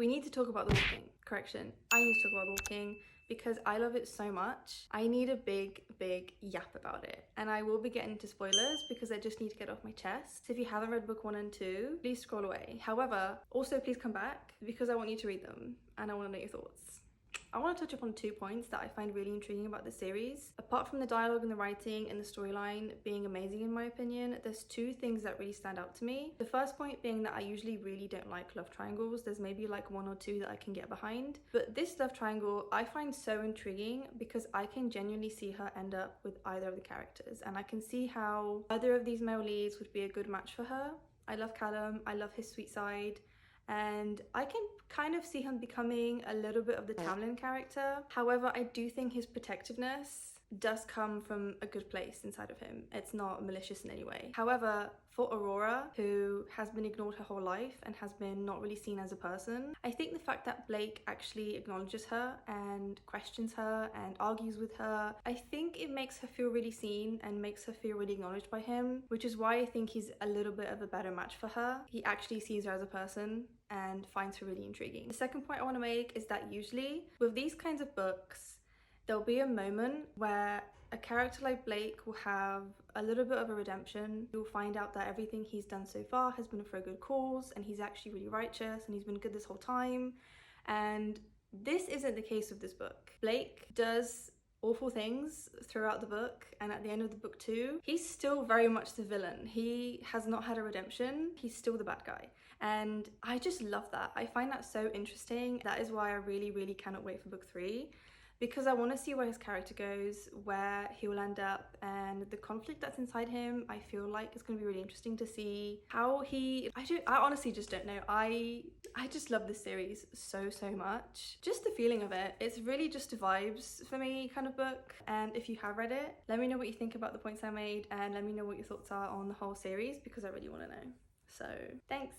We need to talk about The Walking. Correction, I need to talk about The Walking because I love it so much. I need a big yap about it. And I will be getting into spoilers because I just need to get off my chest. So if you haven't read book 1 and 2, please scroll away. However, also please come back because I want you to read them and I want to know your thoughts. I want to touch upon 2 points that I find really intriguing about the series. Apart from the dialogue and the writing and the storyline being amazing in my opinion, there's 2 things that really stand out to me. The first point being that I usually really don't like love triangles. There's maybe like 1 or 2 that I can get behind. But this love triangle I find so intriguing because I can genuinely see her end up with either of the characters. And I can see how either of these male leads would be a good match for her. I love Callum, I love his sweet side. And I can kind of see him becoming a little bit of the Tamlin character. However, I do think his protectiveness does come from a good place inside of him. It's not malicious in any way. However, for Aurora, who has been ignored her whole life and has been not really seen as a person, I think the fact that Blake actually acknowledges her and questions her and argues with her, I think it makes her feel really seen and makes her feel really acknowledged by him, which is why I think he's a little bit of a better match for her. He actually sees her as a person and finds her really intriguing. The second point I want to make is that usually with these kinds of books, there'll be a moment where a character like Blake will have a little bit of a redemption. You'll find out that everything he's done so far has been for a good cause and he's actually really righteous and he's been good this whole time. And this isn't the case with this book. Blake does awful things throughout the book, and at the end of the book too, he's still very much the villain. He has not had a redemption. He's still the bad guy. And I just love that. I find that so interesting. That is why I really cannot wait for book 3. Because I want to see where his character goes, where he will end up, and the conflict that's inside him. I feel like it's going to be really interesting to see how I honestly just don't know. I just love this series so much. Just the feeling of it. It's really just a vibes for me kind of book. And if you have read it, let me know what you think about the points I made and let me know what your thoughts are on the whole series because I really want to know. So thanks.